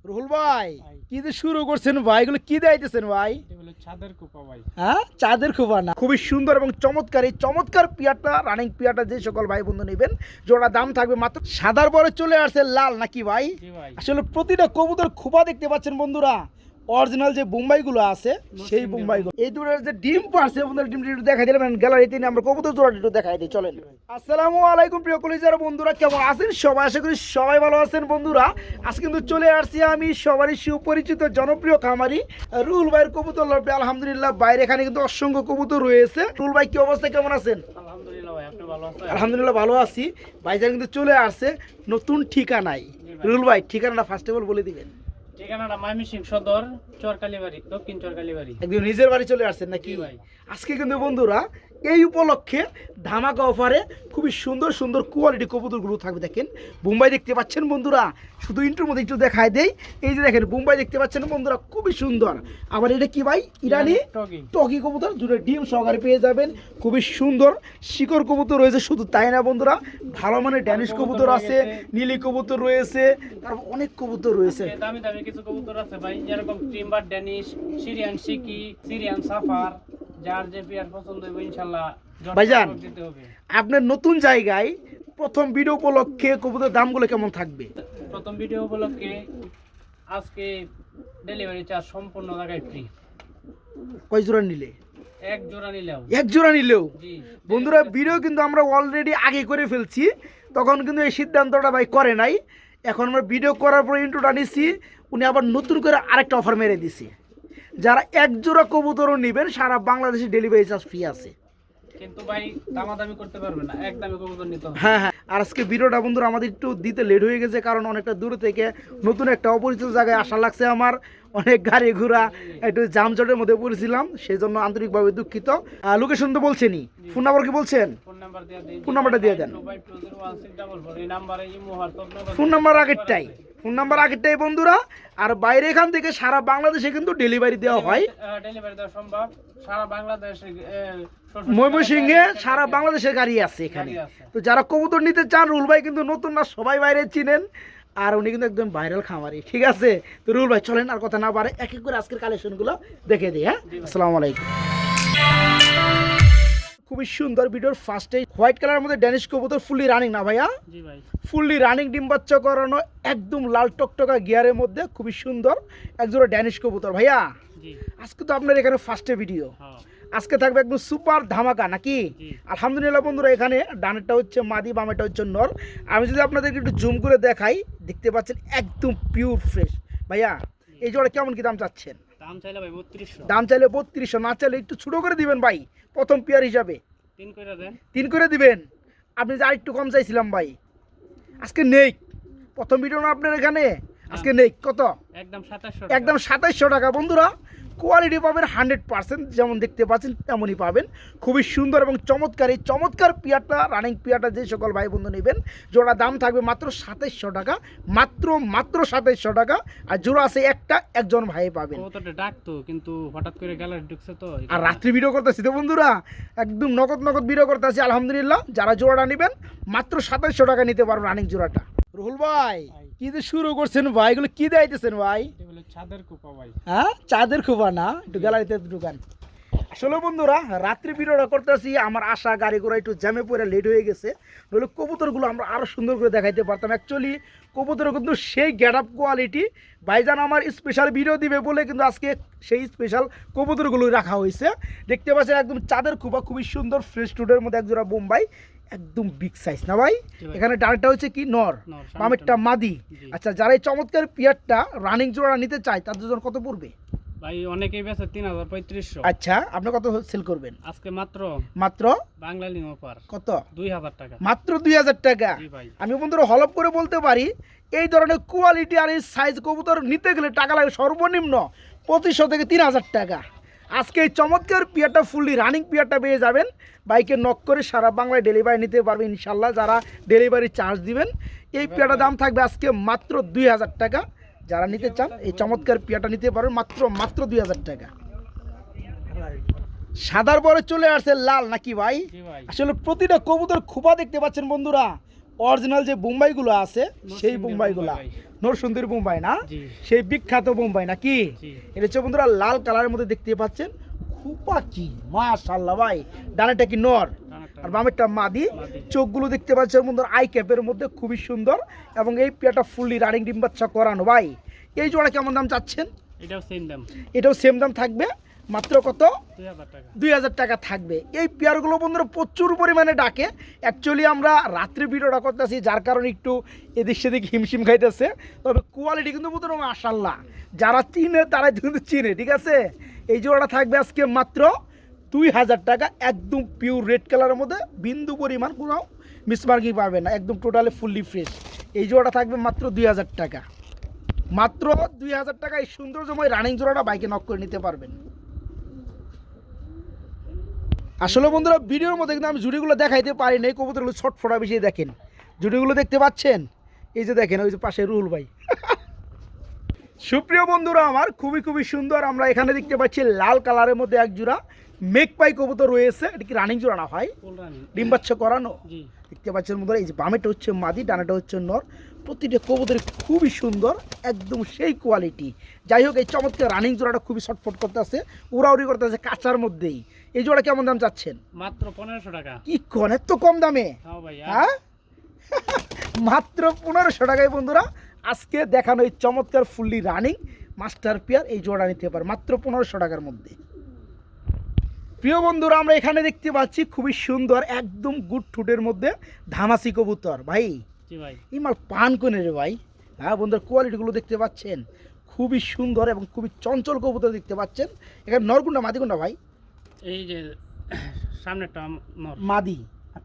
রুহুল ভাই কি যে শুরু করছেন ভাই, এগুলো কি দিতেছেন ভাই? চাঁদের কোপা ভাই। হ্যাঁ, চাঁদের খোপা না, খুবই সুন্দর এবং চমৎকার এই চমৎকার পিয়াটা, রানিং পিয়াটা যে সকল ভাই বন্ধু নেবেন, জোড়া দাম থাকবে মাত্র। সাদার পরে চলে আসছে লাল নাকি ভাই? জি ভাই। আসলে প্রতিটা কবুতর খোপা দেখতে পাচ্ছেন বন্ধুরা, অরিজিনাল যে বোম্বাইগুলো আছে সেই বোম্বাইগুলো। এই দুটোর যে ডিম পারছে বন্ধুরা, ডিমটা একটু দেখাই দিলাম গ্যালারিতে নিয়ে আমরা কবুতর জোড়াটা একটু দেখাই দিই, চলেন। আসসালামু আলাইকুম প্রিয় কলিজার বন্ধুরা, কেমন আছেন সবাই? আশা করি সবাই ভালো আছেন বন্ধুরা। আজ কিন্তু চলে আসছি আমি সবারই সুপরিচিত জনপ্রিয় খামারি রুহুল ভাইয়ের কবুতর লড়বে। আলহামদুলিল্লাহ বাইরে এখানে কিন্তু অসংখ্য কবুতর রয়েছে। রুহুল ভাই কি অবস্থা, কেমন আছেন? আলহামদুলিল্লাহ ভাই, আপনি ভালো আছেন? আলহামদুলিল্লাহ ভালো আছি। ভাইজান কিন্তু চলে আসছে নতুন ঠিকানায়। রুহুল ভাই ঠিকানাটা ফার্স্ট অফ অল বলে দিবেন। ঠিকানাটা ময়মনসিংহ সদর, চরকালীবাড়ি, দক্ষিণ চরকালীবাড়ি। একদম নিজের বাড়ি চলে আসছেন নাকি জি ভাই। আজকে কিন্তু বন্ধুরা এই উপলক্ষে ধামাকা অফারে খুবই সুন্দর সুন্দর কোয়ালিটি কবুতরগুলো থাকবে। দেখেন বোম্বাই দেখতে পাচ্ছেন বন্ধুরা, শুধু ইন্টুর মধ্যে একটু দেখায় দেই। এই যে দেখেন বোম্বাই দেখতে পাচ্ছেন বন্ধুরা, খুবই সুন্দর। আবার এটা কি ভাই? ইরানি টকি কবুতর, দুটো ডিম সহকারে পেয়ে যাবেন। খুবই সুন্দর শিকড় কবুতর রয়েছে। শুধু তাই না বন্ধুরা, ভালো মানের ড্যানিশ কবুতর আছে, নীলি কবুতর রয়েছে, তারপর অনেক কবুতর রয়েছে। দামি দামি কিছু কবুতর আছে ভাই, যেরকম টিম্বার ড্যানিশ, সিরিয়ান সিকি, সিরিয়ান সাফার, যার যে পেয়ার পছন্দ হবে ইনশাআল্লাহ ভাইজান দিতে হবে। আপনার নতুন জায়গায় প্রথম ভিডিও উপলক্ষে কবুতর দামগুলো কেমন থাকবে? প্রথম ভিডিও উপলক্ষে আজকে ডেলিভারি চার্জ সম্পূর্ণ জায়গায় ফ্রি। কয় জোড়া নিলে? এক জোড়া নিলেও। এক জোড়া নিলেও? জি বন্ধুরা ভিডিও কিন্তু আমরা অলরেডি আগে করে ফেলছি, তখন কিন্তু এই সিদ্ধান্তটা ভাই করে নাই। এখন আমরা ভিডিও করার পরে ইন্ট্রোটা নিচ্ছি, উনি আবার নতুন করে আরেকটা অফার মেরে দিছি। যারা এক জোড়া কবুতরও নেবেন সারা বাংলাদেশে ডেলিভারি চার্জ ফ্রি আছে। কিন্তু ভাই দামাদামি করতে পারবে না, এক দামে কবুতর নিতে হবে। হ্যাঁ হ্যাঁ, আর আজকে ভিডিওটা বন্ধুরা আমাদের একটু দিতে লেট হয়ে গেছে, কারণ অনেকটা দূর থেকে নতুন একটা অপরিচিত জায়গায় আসা লাগছে আমার। অনেক গাড়ি ঘোড়া, একটু জামজটের মধ্যে পড়েছিলাম, সেই জন্য আন্তরিকভাবে দুঃখিত। লোকেশন তো বলছেনই, ফোন নাম্বার কি বলছেন? ফোন নাম্বার দিয়ে দেন। ফোন নাম্বারটা দিয়ে দেন। 2520164, এই নম্বরে Imo WhatsApp number. Phone number আগেরটাই, ফোন নাম্বার আগেরটাই বন্ধুরা। আর বাইরে এখান থেকে সারা বাংলাদেশে কিন্তু ডেলিভারি দেওয়া হয়। ডেলিভারি দেওয়া সম্ভব সারা বাংলাদেশে। ময়মনসিংহে সারা বাংলাদেশের গাড়ি আছে এখানে। তো যারা কবুতর নিতে চান, রুহুল ভাই কিন্তু নতুন না, সবাই বাইরে চিনেন, আর উনি কিন্তু একদম ভাইরাল খামারি, ঠিক আছে? তো রুহুল ভাই চলেন আর কথা না বাড়ে এক এক করে আজকের কালেকশনগুলো দেখে দিই। হ্যাঁ, আসসালামু আলাইকুম। খুবই সুন্দর ভিডিওর ফার্স্টে হোয়াইট কালারের মধ্যে ড্যানিশ কবুতর, ফুললি রানিং না ভাইয়া? জি ভাই। ফুললি রানিং, ডিম বাচ্চা করানো, একদম লাল টকটকা গিয়ারের মধ্যে, খুবই সুন্দর একজোড়া ড্যানিশ কবুতর। ভাইয়া জি। আজকে তো আপনার এখানে ফার্স্টে ভিডিও, হ্যাঁ। আজকে থাকবে একদম সুপার ধামাকা নাকি? জি। আলহামদুলিল্লাহ বন্ধুরা, এখানে ডানেরটা হচ্ছে মাদি, বামেরটা হচ্ছে নর। আমি যদি আপনাদেরকে একটু জুম করে দেখাই, দেখতে পাচ্ছেন একদম পিওর ফ্রেশ। ভাইয়া এই জোড়া কেমন কি দাম চাচ্ছেন? দাম চাইলে ভাই 3200। দাম চাইলে 3200, না চাইলে একটু ছোটো করে দিবেন ভাই, প্রথম পেয়ার হিসাবে 3 করে দেন। 3 করে দিবেন। আপনি যে আরেকটু কম চাইছিলাম ভাই, আজকে নেই। প্রথম ভিডিও না আপনার এখানে, আজকে নেই। কত? একদম 2700। একদম 2700 টাকা বন্ধুরা। কোয়ালিটি পাবেন 100%, যেমন দেখতে পাচ্ছেন তেমনই পাবেন। খুবই সুন্দর এবং চমৎকার এই চমৎকার পিয়াটা, রানিং পিয়াটা যে সকল ভাই বন্ধু নেবেন, জোড়া দাম থাকবে মাত্র 2700 টাকা, মাত্র 2700 টাকা। আর জোড়া আছে একটা, একজন ভাই পাবেন। কতটা ডাকতো কিন্তু হঠাৎ করে গ্যালারি ঢুকছে তো। আর রাত্রি ভিডিও করতেছি তো বন্ধুরা, একদম নগদ নগদ ভিডিও করতেছি। আলহামদুলিল্লাহ যারা জোড়াটা নেবেন মাত্র 2700 টাকা নিতে পারবেন রানিং জোড়াটা। রুহুল ভাই কি যে শুরু করছেন ভাই, এগুলো কি দিতেছেন ভাই? চাঁদের কোপা ভাই। হ্যাঁ, চাঁদের খোপা না, একটু গ্যালারিতে ঢুকান। আসলে বন্ধুরা রাত্রি ভিডিওটা করতেছি, আমার আশা গাড়ি ঘোড়া একটু জ্যামে পড়ে লেট হয়ে গেছে, নইলে কবুতরগুলো আমরা আরও সুন্দর করে দেখাইতে পারতাম। অ্যাকচুয়ালি কবুতর কিন্তু সেই গেট আপ কোয়ালিটি। ভাইজান আমার স্পেশাল ভিডিও দিবে বলে কিন্তু আজকে সেই স্পেশাল কবুতরগুলো রাখা হয়েছে। দেখতে পাচ্ছেন একদম চাঁদের খোপা, খুবই সুন্দর ফ্রেশ টুডের মধ্যে একজোড়া বোম্বাই, একদম বিগ সাইজ না ভাই? এখানে ডানটা হচ্ছে কি নর, বামেরটা মাদি। আচ্ছা, যারা এই চমৎকার পিয়ারটা রানিং জোড়া নিতে চায় তাদের জন্য কত পড়বে ভাই? অনেকেই বেচে 3500। আচ্ছা, আপনি কত সেল করবেন আজকে মাত্র মাত্র বাংলা লিং অফার কত? 2000 টাকা। মাত্র 2000 টাকা। জি ভাই। আমি বন্ধুরা হলপ করে বলতে পারি, এই ধরনের কোয়ালিটি আর এই সাইজ কবুতর নিতে গেলে টাকা লাগে সর্বনিম্ন 2500 থেকে 3000 টাকা। আজকে এই চমৎকার পিয়ারটা, ফুললি রানিং পিয়ারটা পেয়ে যাবেন। বাইকে নক করে সারা বাংলায় ডেলিভারি নিতে পারবে ইনশাল্লাহ, যারা ডেলিভারি চার্জ দিবেন। এই পিয়ারটার দাম থাকবে আজকে মাত্র 2000 টাকা। যারা নিতে চান এই চমৎকার পিয়াটা নিতে পারবেন মাত্র 2000 টাকা। সাদার পরে চলে আসছে লাল নাকি ভাই? জি ভাই। আসলে প্রতিটা কবুতর খোপা দেখতে পাচ্ছেন বন্ধুরা, অরিজিনাল যে বোম্বাইগুলো আছে সেই নরসিংদীর বোম্বাইগুলা বোম্বাই ভাই। নরসুন্দরী বোম্বাই না, জি সেই বিখ্যাত বোম্বাই নাকি? জি এটা হচ্ছে বন্ধুরা লাল কালারের মধ্যে দেখতে পাচ্ছেন, খুপা কি মাশাআল্লাহ ভাই। ডানাটা কি নর ডানাটা আর বামেরটা মাদি। মাদি। চোখগুলো দেখতে পাচ্ছেন বন্ধুরা আই ক্যাপের মধ্যে, খুবই সুন্দর। এবং এই পেয়ারটা ফুললি রানিং ডিম বাচ্চা করানো ভাই। এই জোড়া কেমন দাম চাচ্ছেন? এটাও সেম দাম এটাও সেম দাম থাকবে, মাত্র কত? 2000 টাকা 2000 টাকা থাকবে। এই পেয়ারগুলো বন্ধুরা প্রচুর পরিমাণে ডাকে। অ্যাকচুয়ালি আমরা রাত্রে ভিডিওটা করতেছি, যার কারণে একটু এদিক সেদিক হিমশিম খাইতেছে। তবে কোয়ালিটি কিন্তু বন্ধুরা মাশাআল্লাহ, যারা চিনে তারাই কিন্তু চিনে, ঠিক আছে? এই জোড়াটা থাকবে আজকে মাত্র 2000 টাকা, একদম পিওর রেড কালারের মধ্যে, বিন্দু পরিমাণ কোনো মিসমার্কিং পাবে না, একদম টোটালি ফুললি ফ্রেশ। এই জোড়াটা থাকবে মাত্র 2000 টাকা, মাত্র 2000 টাকা। এই সৌন্দর্যময় রানিং জোড়াটা বাইকে নক করে নিতে পারবেন। আসলে বন্ধুরা ভিডিওর মধ্যে কিন্তু আমি জুড়িগুলো দেখাইতে পারি না, কবুতরগুলো ছটফটা বেশি দেখেন। জুড়িগুলো দেখতে পাচ্ছেন, এই যে দেখেন ওই যে পাশে রুহুল ভাই। সুপ্রিয় বন্ধুরা আমার, খুবই খুবই সুন্দর। আমরা এখানে দেখতে পাচ্ছি লাল কালারের মধ্যে এক জোড়া মেঘপাই কবুতর রয়েছে। এটা কি রানিং জোড়া না হয়? ফুল রানি ডিম বাচ্চা করানো। জি দেখতে পাচ্ছেন বন্ধুরা, এই যে বামেটা হচ্ছে মাদি, ডানাটা হচ্ছে নর। প্রতিটা কবুতর খুবই সুন্দর, একদম সেই কোয়ালিটি। যাই হোক, এই চমৎকার রানিং জোড়াটা খুবই ছটফট করতে আছে, উড়াউড়ি করতে আছে কাঁচার মধ্যেই। এই জোড়া কেমন দাম চাচ্ছেন? মাত্র 1500 টাকা কি কোন এত কম দামে? হ্যাঁ ভাই হ্যাঁ মাত্র 1500 টাকায় বন্ধুরা আজকে দেখানো এই চমৎকার ফুললি রানিং মাস্টার পেয়ার এই জোড়া নিতে পারে মাত্র 1500 টাকার মধ্যে। প্রিয় বন্ধুরা আমরা এখানে দেখতে পাচ্ছি খুবই সুন্দর একদম গুড ঠুটের মধ্যে ধামাসি কবুতর ভাই। জি ভাই এই মাল পান কোনে রে ভাই। হ্যাঁ বন্ধুরা, কোয়ালিটিগুলো দেখতে পাচ্ছেন, খুবই সুন্দর এবং খুবই চঞ্চল কবুতর দেখতে পাচ্ছেন। এখানে নরকুন্ডা মাদি কোনটা ভাই? এই যে সামনেটা নর মাদি, আর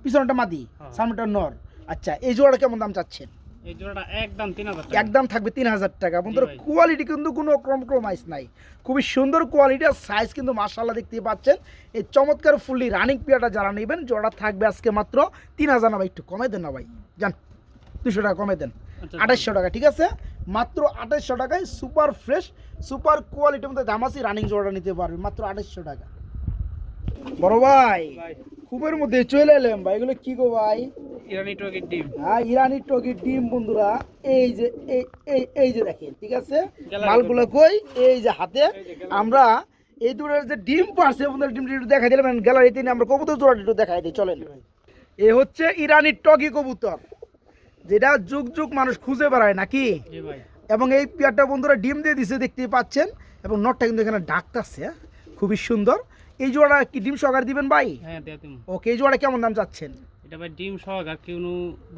পিছনটা মাদি, হ্যাঁ। সামনেটা নর। আচ্ছা, এই জোড়াটা কেমন দাম চাচ্ছেন? এই জোড়াটা একদম 3000 টাকা একদম থাকবে 3000 টাকা। বন্ধুরা ভাই। কোয়ালিটি কিন্তু কোনো কম্প্রোমাইজ নাই, খুবই সুন্দর কোয়ালিটি আর সাইজ কিন্তু মাশাআল্লাহ দেখতে পাচ্ছেন। এই চমৎকার ফুললি রানিং পেয়ারটা যারা নেবেন, জোড়া থাকবে আজকে মাত্র 3000 না ভাই, একটু কমে দেন না ভাই, যান 200 টাকা কমে দেন, আচ্ছা, 2800 টাকা, ঠিক আছে? মাত্র 2800 টাকায় সুপার ফ্রেশ সুপার কোয়ালিটির মধ্যে ধামাসি রানিং জোড়াটা নিতে পারবেন মাত্র 2800 টাকা। বড় ভাই ভাই খুবের মধ্যে চলে এলাম ভাই, এগুলো কি গো ভাই? ইরানি টগের ডিম হ্যাঁ, ইরানি টগির ডিম বন্ধুরা। এই যে এই যে দেখেন, ঠিক আছে? গ্যালারি মালগুলো কই? এই যে হাতে এই যে গ্যালারি। আমরা এই দুটোর যে ডিম পারছে বন্ধুরা, ডিমটা একটু দেখাই দিলাম গ্যালারিতে নিয়ে। আমরা কবুতর জোড়াটা একটু দেখাই দিই, চলেন। এ হচ্ছে ইরানি টগি কবুতর, যেটা যুগ যুগ মানুষ খুঁজে বেড়ায় নাকি। জি ভাই এবং এই পেয়ারটা বন্ধুরা ডিম দিয়ে দিছে দেখতেই পাচ্ছেন, এবং নটটা কিন্তু এখানে ডাকতেছে, খুবই সুন্দর। এই জোড়া কি ডিম সহকারে দিবেন ভাই? হ্যাঁ দিয়ে তুমি ওকে, এই জোড়া কেমন দাম চাচ্ছেন? এটা ভাই ডিম সহকার কেউ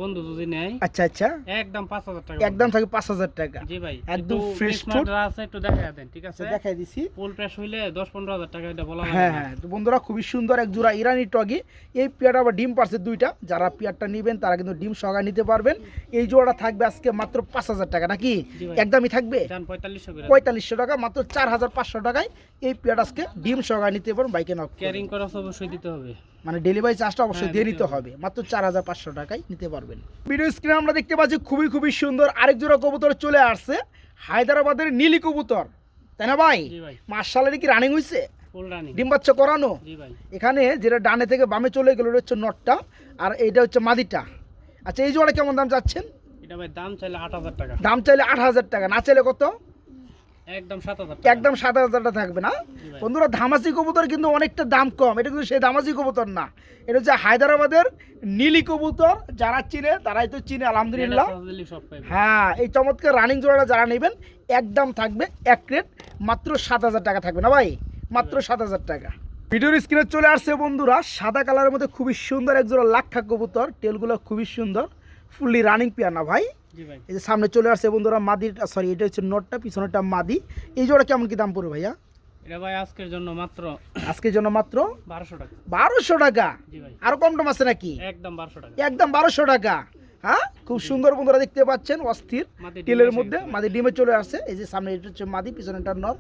বন্ধু যদি নেয় আচ্ছা আচ্ছা, একদম 5000 টাকা একদম থাকে 5000 টাকা। জি ভাই একদম একটু fresh মিক্স food। মাদ্রা আছে একটু দেখায় দেন, ঠিক আছে? দেখাই দিছি। ফুল প্রেস হইলে 10-15 হাজার টাকা এটা বলা হ্যাঁ লাগে না। হ্যাঁ, তো বন্ধুরা খুবই সুন্দর এক জোড়া ইরানি টগি। এই পেয়ারটা আবার ডিম পারছে দুইটা, যারা পেয়ারটা নেবেন তারা কিন্তু ডিম সহকারে নিতে পারবেন। এই জোড়াটা থাকবে আজকে মাত্র 5000 টাকা নাকি? জি ভাই। একদমই থাকবে জান 4500 করে 4500 টাকা, মাত্র 4500 টাকায় এই পেয়ারটা আজকে ডিম সহকারে নিতে পারবেন বাইকে নক করে। ক্যারিং খরচ অবশ্যই দিতে হবে। মানে ডেলিভারি চার্জটা অবশ্যই হ্যাঁ, দিয়ে দিতে নিতে হবে, মাত্র 4500 টাকায় নিতে পারবেন। ভিডিও স্ক্রিনে আমরা দেখতে পাচ্ছি খুবই খুবই সুন্দর আরেক জোড়া কবুতর চলে আসছে, হায়দ্রাবাদের নীলি কবুতর, তাই না ভাই? জি ভাই মাশাআল্লাহ, কি রানিং হইছে? ফুল রানি ডিম বাচ্চা করানো। জি ভাই এখানে যেটা ডানে থেকে বামে চলে গেল ওটা হচ্ছে নটটা, আর এইটা হচ্ছে মাদিটা। আচ্ছা, এই জোড়া কেমন দাম চাচ্ছেন? এটা ভাই দাম চাইলে 8000 টাকা দাম চাইলে 8000 টাকা, না চাইলে কত? একদম 7000 টাকা একদম 7000 টাকা থাকবে না? জি ভাই। বন্ধুরা ধামাসি কবুতর কিন্তু অনেকটা দাম কম, এটা কিন্তু সেই ধামাসি কবুতর না, এটা হচ্ছে হায়দ্রাবাদের নীলি কবুতর। যারা চিনে তারাই তো চিনে আলহামদুলিল্লাহ। এটা সহজেই সব পাইবে। হ্যাঁ, এই চমৎকার রানিং জোড়াটা যারা নেবেন একদম থাকবে এক রেট, মাত্র 7000 টাকা থাকবে না ভাই, মাত্র 7000 টাকা। ভিডিওর স্ক্রিনে চলে আসছে বন্ধুরা সাদা কালারের মধ্যে খুবই সুন্দর এক জোড়া লাক্ষা কবুতর, টেলগুলো খুবই সুন্দর, ফুললি রানিং পেয়ার না ভাই? জি ভাই এই যে সামনে চলে আসছে বন্ধুরা মাদির, সরি এটা হচ্ছে নটটা, পিছনেরটা মাদি। এই জোড়া কেমন কি দাম পড়বে ভাইয়া? এটা ভাই আজকের জন্য মাত্র আজকের জন্য মাত্র 1200 টাকা 1200 টাকা। জি ভাই আরো কম টম আছে নাকি? একদম 1200 টাকা একদম 1200 টাকা। হ্যাঁ, খুব সুন্দর বন্ধুরা দেখতে পাচ্ছেন, অস্থির মাদি ডিম টেলের এসে মধ্যে গেছে। মাদি ডিমে চলে আসছে। এই যে সামনে এটা হচ্ছে মাদি, পিছনেটা নর।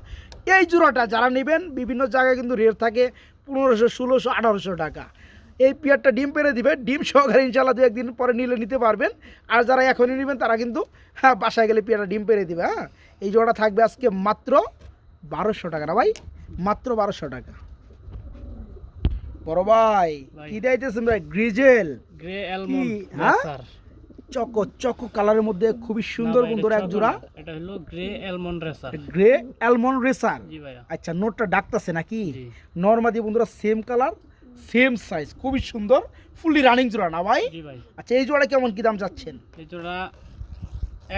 এই জোড়াটা যারা নেবেন বিভিন্ন জায়গায় কিন্তু রেট থাকে 1500, 1600, 1800 টাকা। এই পেয়ারটা ডিম পেরে দিবে, ডিম সহকারে ইনশাল্লাহ 2-1 দিন পরে নিলে নিতে পারবেন। আর যারা এখনই নেবেন তারা কিন্তু হ্যাঁ বাসায় গেলে পেয়ারটা ডিম পেরে দিবে। হ্যাঁ, এই জোড়াটা থাকবে আজকে মাত্র 1200 টাকা না ভাই, মাত্র 1200 টাকা। বড় ভাই ভাই। কি দিতেছেন ভাই? গ্রিজেল গ্রে অ্যালমন্ড হ্যাঁ? রেসার। চকো চকো কালারের মধ্যে খুবই সুন্দর বন্ধুরা এক জোড়া এটা হলো grey almond racer. Grey almond racer. জি ভাইয়া। আচ্ছা নোটটা ডাকতেছে নাকি? জি। নরমাদি বন্ধুরা সেম কালার সেম সাইজ খুবই সুন্দর ফুললি রানিং জোড়া না ভাই? জি ভাই। আচ্ছা এই জোড়া কেমন কি দাম চাচ্ছেন? এই জোড়া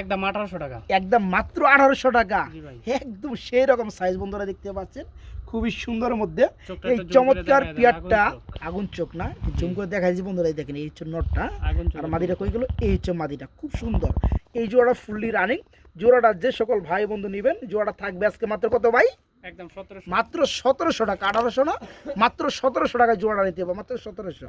একদম 1800 টাকা। একদম মাত্র 1800 টাকা। জি ভাই। একদম সেই রকম সাইজ বন্ধুরা দেখতে পাচ্ছেন খুবই সুন্দর মধ্যে চোখটা এই একটু জুম করে চমৎকার দেখায় দেন, পিয়ারটা আগুন চোখ। আগুন চোখ না জুম করে দেখাই দিচ্ছি বন্ধুরা এই দেখেন এই হচ্ছে নটটা আগুন চোখ। আর মাদিটা কই গেল এই হচ্ছে মাদিটা খুব সুন্দর এই জোড়াটা ফুললি রানিং জোড়াটা যে সকল ভাই বন্ধু নেবেন জোড়াটা থাকবে আজকে মাত্র কত ভাই? একদম 1700। মাত্র 1700 টাকা 1800 না মাত্র 1700 টাকায় জোড়াটা নিতে হবে মাত্র 1700।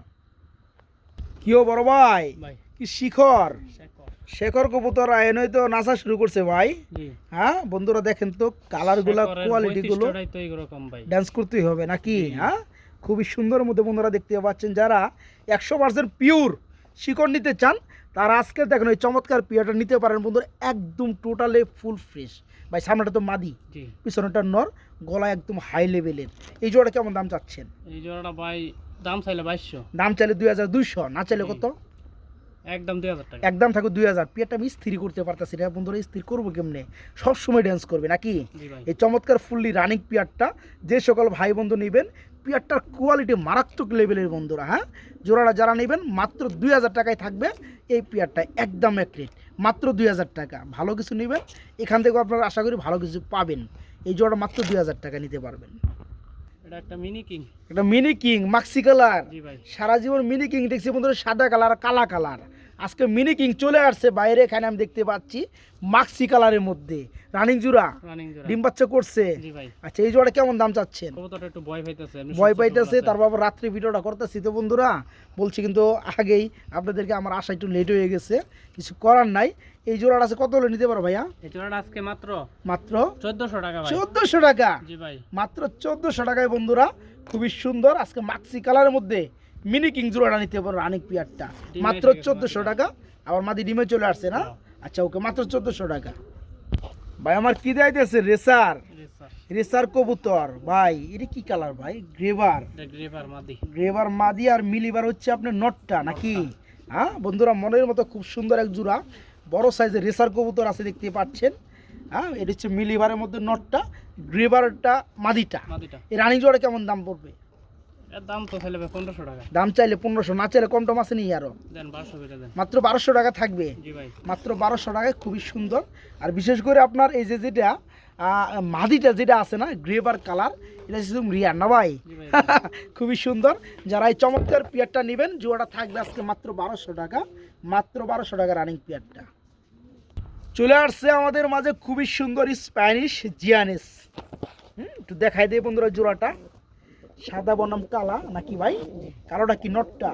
কিও বড় ভাই ভাই কি শিখর শেখর। শেখর কবুতর আয়নই তো নাচা শুরু করছে ভাই। জি। হ্যাঁ বন্ধুরা দেখেন তো কালারগুলো শেখরের কোয়ালিটিগুলো বৈশিষ্ট্যটাই তো এইরকম ভাই। ডান্স করতেই হবে নাকি? হ্যাঁ খুবই সুন্দর মধ্যে বন্ধুরা দেখতে পাচ্ছেন যারা 100% পিওর শিকড় নিতে চান তারা আজকে দেখেন ওই চমৎকার পিয়ারটা নিতে পারেন বন্ধুরা একদম টোটালি ফুল ফ্রেশ ভাই। সামনেটা তো মাদি জি। পিছনেটা নর গলা একদম হাই লেভেলের। এই জোড়াটা কেমন দাম চাচ্ছেন? এই জোড়াটা ভাই দাম চাইলে 2200। দাম চাইলে 2200 না চাইলে কত? একদম 2000 টাকা। একদম থাকবে 2000। পিয়ারটা আমি স্থির করতে পারতেছি না বন্ধুরা স্থির করবো কেমনে? সবসময় ড্যান্স করবে নাকি? জি ভাই। এই চমৎকার ফুললি রানিং পিয়ারটা যে সকল ভাই বন্ধু নেবেন পিয়ারটার কোয়ালিটি মারাত্মক লেভেলের বন্ধুরা। হ্যাঁ জোড়াটা যারা নেবেন মাত্র 2000 টাকায় থাকবে এই পিয়ারটা একদম এক রেট মাত্র 2000 টাকা। ভালো কিছু নেবেন এখান থেকে আপনারা আশা করি ভালো কিছু পাবেন। এই জোড়াটা মাত্র 2000 টাকা নিতে পারবেন। এটা একটা মিনি কিং। এটা মিনি কিং মাক্সি কালার। জি ভাই। সারা জীবন মিনি কিং দেখছি বন্ধুরা সাদা কালার কালা কালার আজকে মিনি কিং চলে আসছে বাইরে এখানে আমি দেখতে পাচ্ছি মাক্সি কালারের মধ্যে রানিং জোড়া রানিং জোড়া। ডিম বাচ্চা করছে। জি ভাই। আচ্ছা এই জোড়া কেমন দাম চাচ্ছেন? কবুতরটা একটু ভয় পাইতেছে। এমনি ভয় সুস্থ পাইতেছে সবল আছে। তার বাবা রাত্রি ভিডিওটা করতেছি তো বন্ধুরা বলছি কিন্তু আগেই আপনাদেরকে আমার আশা একটু লেট হয়ে গেছে কিছু করার নাই। এই জোড়াটা আছে কত হলে নিতে পারো ভাইয়া? এই জোড়াটা আজকে মাত্র মাত্র 1400 টাকা ভাই। 1400 টাকা। জি ভাই। মাত্র 1400 টাকায় বন্ধুরা খুবই সুন্দর আজকে মাক্সি কালারের মধ্যে মিনি কিং জোড়াটা নিতে পারো রানিক পিয়ারটা ডিমে মাত্র এসে গেছে 1400 টাকা। আবার মাদি ডিমে চলে আসছে না? আচ্ছা ওকে মাত্র 1400 টাকা। ভাই আমার কি দেখাইতেছে রেসার রেসার। রেসার কবুতর ভাই এটা কি কালার ভাই? গ্রেভার এটা গ্রেভার মাদি। গ্রেভার মাদি আর মিলিবার হচ্ছে আপনার নটটা নাকি? হ্যাঁ বন্ধুরা মনের মতো খুব সুন্দর এক জোড়া বড় সাইজের রেসার কবুতর আছে দেখতে পাচ্ছেন। হ্যাঁ এটা হচ্ছে মিলিবারের মধ্যে নটটা গ্রেভারটা মাদিটা। মাদিটা। এই রানিং জোড়া কেমন দাম পড়বে? এর দাম তো চাইলে ভাই 1500 টাকা। দাম চাইলে 1500 না চাইলে কম টম আছে নি আরো? দেন 1200 করে দেন। মাত্র 1200 টাকা থাকবে। জি ভাই। মাত্র 1200 টাকায় খুবই সুন্দর। আর বিশেষ করে আপনার এই যে যেটা মাদিটা যেটা আছে না গ্রেভার কালার এটা শুধু রিয়ার না ভাই? জি ভাই। খুবই সুন্দর যারা এই চমৎকার পিয়ারটা নেবেন জোড়াটা থাকবে আজকে মাত্র 1200 টাকা মাত্র 1200 টাকা রানিং পিয়ারটা। চলে আসছে আমাদের মাঝে খুবই সুন্দর স্প্যানিশ জিয়ানেস। একটু দেখাই দেয় বন্ধুরা জোড়াটা সাদা বনাম কালা নাকি ভাই? কালোটা কি নটটা?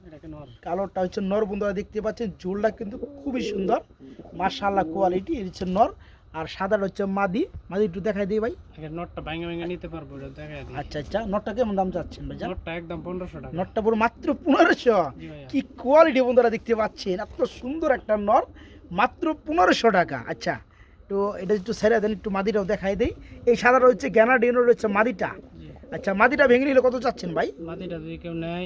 এটাকে নর। কালোটা হচ্ছে নর বন্ধুরা দেখতে পাচ্ছেন ঝোলটা কিন্তু খুবই সুন্দর মাশাআল্লাহ কোয়ালিটি এর হচ্ছে নর আর সাদাটা হচ্ছে মাদি। মাদি একটু দেখাই দিই ভাই। আগে নটটা ভাঙা ভাঙা নিতে পারবো এটা দেখাই দিই। আচ্ছা আচ্ছা নটটা কেমন দাম চাচ্ছেন ভাই? নটটা একদম 1500 টাকা। নটটা পুরো মাত্র 1500। জি ভাইয়া। কি কোয়ালিটি বন্ধুরা দেখতে পাচ্ছেন এত সুন্দর একটা নর মাত্র 1500 টাকা। আচ্ছা তো এটা একটু ছেড়ে দেন একটু মাদিটাও দেখাই দেই। এই সাদাটা হচ্ছে গ্যানাডিনোর হচ্ছে মাদিটা। জি। আচ্ছা মাদিটা ভেঙে নিলে কত চাচ্ছেন ভাই? মাদিটা যদি কেউ নেয়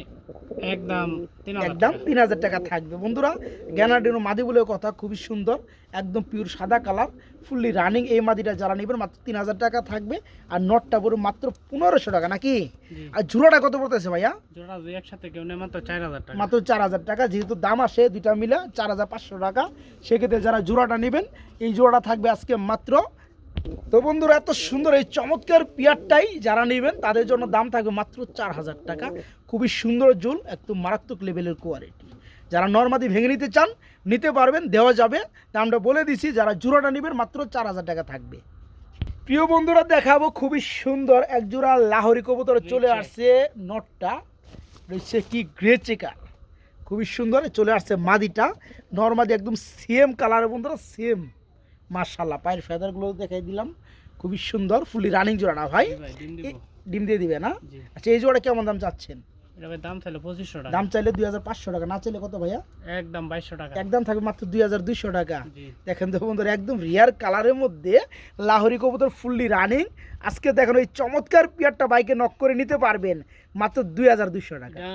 একদম 3000 একদম টাকা। 3000 টাকা থাকবে বন্ধুরা। গ্যানাডিনো মাদি বলে কথা খুবই সুন্দর একদম পিওর সাদা কালার ফুললি রানিং এই মাদিটা যারা নেবেন মাত্র 3000 টাকা থাকবে। আর নটটা পুরো মাত্র 1500 টাকা নাকি? জি। আর জোড়াটা কত পড়তেছে ভাইয়া? জোড়া যদি একসাথে কেউ নেয় মাত্র 4000 টাকা। মাত্র 4000 টাকা যেহেতু দাম আসে দুইটা মিলে 4500 টাকা। সেক্ষেত্রে যারা জোড়াটা নেবেন এই জোড়াটা থাকবে আজকে মাত্র। তো বন্ধুরা এত সুন্দর এই চমৎকার পিয়ারটাই যারা নেবেন তাদের জন্য দাম থাকবে মাত্র 4000 টাকা। খুবই সুন্দর জুল একদম মারাত্মক লেভেলের কোয়ালিটি। যারা নরমাদি ভেঙে নিতে চান নিতে পারবেন দেওয়া যাবে দামটা বলে দিছি। যারা জোড়াটা নেবেন মাত্র 4000 টাকা থাকবে। প্রিয় বন্ধুরা দেখাবো খুবই সুন্দর এক জোড়া লাহোরি কবুতর চলে আসছে নটটা রয়েছে কি গ্রে চেকার খুবই সুন্দর চলে আসছে মাদিটা নরমাদি একদম সেম কালার বন্ধুরা সেম মাশাআল্লাহ পায়ের ফেদারগুলো দেখাই দিলাম খুবই সুন্দর ফুলি রানিং জোড়া না ভাই? জি ভাই ডিম দিব। ডিম দিয়ে দিবে না? জি। আচ্ছা এই জোড়া কেমন দাম চাচ্ছেন? এটা ভাই দাম চাইলে 2500 টাকা। দাম চাইলে 2500 টাকা, না চাইলে কত ভাইয়া? একদম 2200 টাকা। একদম থাকবে মাত্র 2200 টাকা। জি। দেখেন তো বন্ধুরা, একদম রিয়ার কালারের মধ্যে লাহোরি কবুতর ফুললি রানিং। আজকে দেখেন ওই চমৎকার পেয়ারটা বাইকে নক করে নিতে পারবেন মাত্র 2200 টাকা। এটা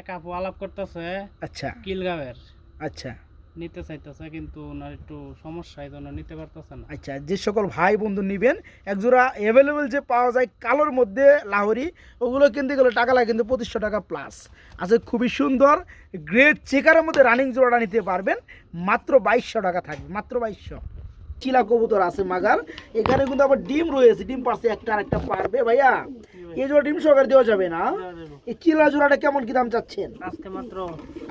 এক আপু আলাপ করতেছে আচ্ছা কিলগাঁওয়ের, আচ্ছা নিতে চাইতেছে কিন্তু ওনার একটু সমস্যা, এই জন্য নিতে পারতেছে না। আচ্ছা, যে সকল ভাই বন্ধু নেবেন একজোড়া অ্যাভেলেবেল যে পাওয়া যায় কালোর মধ্যে লাহোরি, ওগুলো কিনতে গেলে টাকা লাগে কিন্তু 2500 টাকা প্লাস। আচ্ছা, খুবই সুন্দর গ্রে চেকারের মধ্যে রানিং জোড়াটা নিতে পারবেন মাত্র 2200 টাকা থাকবে, মাত্র 2200। চিলা কবুতর আছে মাগার, এখানে কিন্তু আবার ডিম রয়েছে, ডিম পারছে একটা আর একটা পারবে ভাইয়া। এই জোড়া ডিম সহকারে দেওয়া যাবে না। এই চিলা জোড়াটা কেমন কি দাম চাচ্ছেন?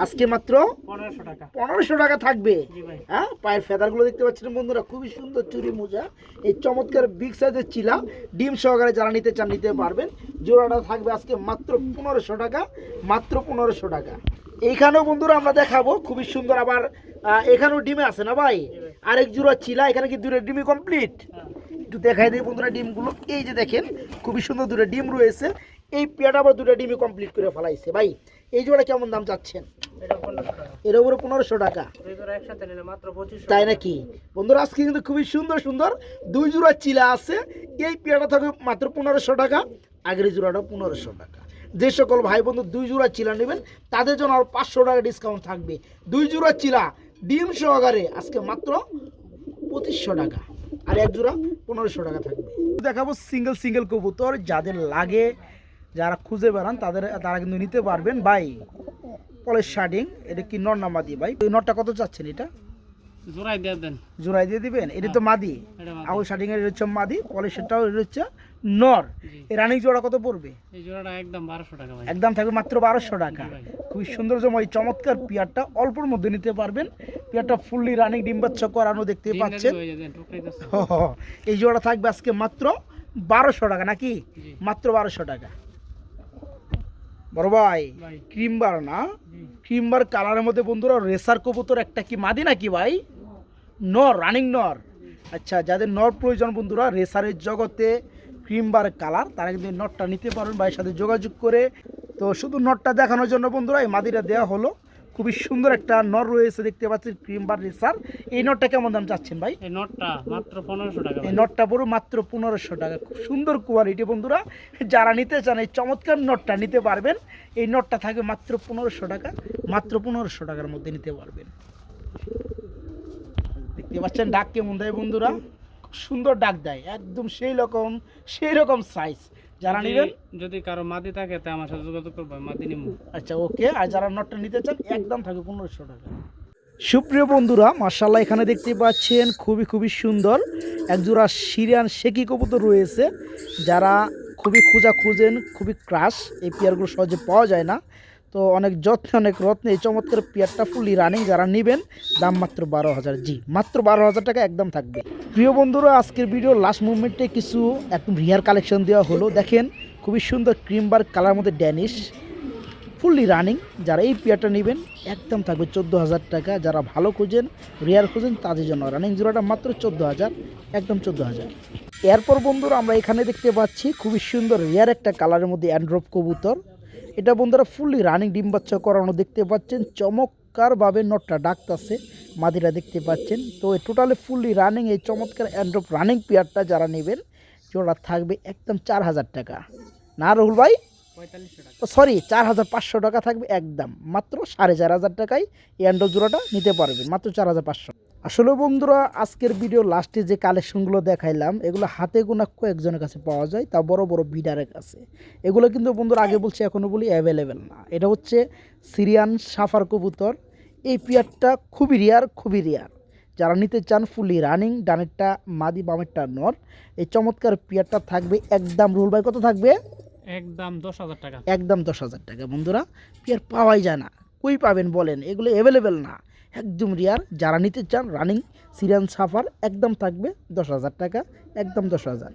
আজকে মাত্র 1500 টাকা। 1500 টাকা থাকবে। জি ভাই। হ্যাঁ, পায়ের ফেদারগুলো দেখতে পাচ্ছেন বন্ধুরা, খুবই সুন্দর চুরি মোজা। এই চমৎকার বিগ সাইজের চিলা ডিম সহকারে যারা নিতে চান নিতে পারবেন। জোড়াটা থাকবে আজকে মাত্র 1500 টাকা, মাত্র 1500 টাকা। এইখানেও বন্ধুরা আমরা দেখাবো খুবই সুন্দর, আবার এখানেও ডিমে আছে না ভাই? আরেক জোড়া চিলা, এখানে কি দুটো ডিমই কমপ্লিট? একটু দেখাই দিই বন্ধুরা ডিমগুলো, এই যে দেখেন খুবই সুন্দর দুটো ডিম রয়েছে। এই পেয়ারটা আবার দুটো ডিমই কমপ্লিট করে ফেলাইছে ভাই। এই জোড়া কেমন দাম চাচ্ছেন? এটা 1500 টাকা। এর উপরে 1500 টাকা। এই জোড়া একসাথে নিলে মাত্র 2500। তাই নাকি বন্ধুরা? আজকে কিন্তু খুবই সুন্দর সুন্দর দুই জোড়া চিলা আছে। এই পেয়ারটা থাকবে মাত্র 1500 টাকা, আগের জোড়াটা 1500 টাকা। যে সকল ভাই বন্ধু দুই জোড়া চিলা নেবেন তাদের জন্য আর 500 টাকা ডিসকাউন্ট থাকবে। দুই জোড়া চিলা ডিম সহকারে আজকে মাত্র 2500 টাকা, আর এক জোড়া 1500 টাকা থাকবে। দেখাবো সিঙ্গেল সিঙ্গেল কবুতর, যাদের লাগে, যারা খুঁজে বেড়ান তারা কিন্তু নিতে পারবেন ভাই। পলের শার্টিং, এটা কি নর না মাদি ভাই? ওই নরটা কত চাচ্ছেন? এটা জোড়াই দিয়ে দেন। জোড়াই দিয়ে দিবেন? এটা তো মাদি, এটা মাত্র। আউল শার্টিং এর হচ্ছে মাদি, পলিশেরটাও হচ্ছে নর। জি। এই রানিং জোড়া কত পড়বে? এই জোড়াটা একদম 1200 টাকা ভাই। একদম থাকবে মাত্র 1200 টাকা। জি ভাই। খুবই সুন্দর জময় চমৎকার পেয়ারটা অল্পর মধ্যে নিতে পারবেন। পেয়ারটা ফুললি রানিং ডিম বাচ্চা করানো দেখতে ডিম পাচ্ছেন। রেডি হয়ে যায়, দেন, টুকরাইতেছে। এই জোড়া থাকবে আজকে মাত্র 1200 টাকা নাকি? জি। মাত্র 1200 টাকা। বড় ভাই ভাই। ক্রিমবার না, জি। ক্রিমবার কালারের মধ্যে বন্ধুরা রেসার কবুতর একটা কি মাদি নাকি ভাই? নর, রানিং নর। আচ্ছা, যাদের নর প্রয়োজন বন্ধুরা রেসারের জগতে ক্রিমবার কালার, তারা কিন্তু এই নটটা নিতে পারবেন ভাইয়ের সাথে যোগাযোগ করে। তো শুধু নটটা দেখানোর জন্য বন্ধুরা এই মাদিটা দেওয়া হলো। খুবই সুন্দর একটা নর রয়েছে দেখতে পাচ্ছেন, ক্রিমবার রেসার। এই নটটা কেমন দাম চাচ্ছেন ভাই? এই নটটা মাত্র 1500 টাকা এই ভাই। নটটা পুরো মাত্র 1500 টাকা। খুব সুন্দর কোয়ালিটি বন্ধুরা, যারা নিতে চান এই চমৎকার নটটা নিতে পারবেন। এই নটটা থাকবে মাত্র 1500 টাকা, মাত্র 1500 টাকার মধ্যে নিতে পারবেন। দেখতে পাচ্ছেন ডাক কেমন দেয় বন্ধুরা, খুব সুন্দর ডাক দেয়, একদম সেই রকম সাইজ। যারা নেবেন, যদি কারো মাদি থাকে তা আমার সাথে যোগাযোগ করবে, মাদি নিমু। আচ্ছা ওকে। আর যারা নটটা নিতে চান একদম থাকবে 1500 টাকা। সুপ্রিয় বন্ধুরা, মাশাআল্লাহ এখানে দেখতে পাচ্ছেন খুবই সুন্দর একজোড়া সিরিয়ান শেকি কবুতর রয়েছে। যারা খুবই খুঁজেন, খুবই ক্রাশ, এই পেয়ারগুলো সহজে পাওয়া যায় না। তো অনেক যত্নে অনেক রত্নে এই চমৎকার পেয়ারটা ফুললি রানিং, যারা নেবেন দাম মাত্র 12,000। জি, মাত্র 12,000 টাকা একদম থাকবে। প্রিয় বন্ধুরা, আজকের ভিডিও লাস্ট মুভমেন্টে কিছু একদম রিয়ার কালেকশন দেওয়া হলো। দেখেন খুবই সুন্দর ক্রিমবার কালার মধ্যে ড্যানিশ ফুললি রানিং, যারা এই পেয়ারটা নেবেন একদম থাকবে 14,000 টাকা। যারা ভালো খুঁজেন, রিয়ার খুঁজেন, তাদের জন্য রানিং জোড়াটা মাত্র 14,000, একদম 14,000। এরপর বন্ধুরা আমরা এখানে দেখতে পাচ্ছি খুবই সুন্দর রিয়ার একটা কালারের মধ্যে অ্যান্ড্রপ কবুতর। এটা বন্ধুরা ফুললি রানিং ডিম বাচ্চা করানো দেখতে পাচ্ছেন, চমৎকারভাবে নটটা ডাকতেছে, মাদিরা দেখতে পাচ্ছেন। তো টোটালি ফুললি রানিং এই চমৎকার অ্যান্ড্রপ রানিং পেয়ারটা যারা নেবেন জোড়া থাকবে একদম 4,000 টাকা। না রাহুল ভাই? 4500 টাকা। সরি, 4,500 টাকা থাকবে একদম, মাত্র 4,500 টাকায় এই অ্যান্ড্রপ জোড়াটা নিতে পারবেন, মাত্র 4,500। আসলে বন্ধুরা আজকের ভিডিও লাস্টে যে কালেকশনগুলো দেখাইলাম এগুলো হাতে গোনা কয়েকজনের কাছে পাওয়া যায়, তা বড় বড় বিডারের কাছে। এগুলো কিন্তু বন্ধুরা আগে বলছি এখনও বলি অ্যাভেলেবেল না। এটা হচ্ছে সিরিয়ান সাফার কবুতর। এই পেয়ারটা খুবই রেয়ার। যারা নিতে চান ফুলি রানিং, ডানেরটা মাদি বামেরটা নর, এই চমৎকার পেয়ারটা থাকবে একদম, রুল ভাই কত থাকবে? একদম 10,000 টাকা। একদম 10,000 টাকা। বন্ধুরা পেয়ার পাওয়াই যায় না, কই পাবেন বলেন? এগুলো অ্যাভেলেবেল না, একদম রিয়ার। যারা নিতে চান রানিং সিরিয়ান সাফার একদম থাকবে 10,000 টাকা, একদম 10,000।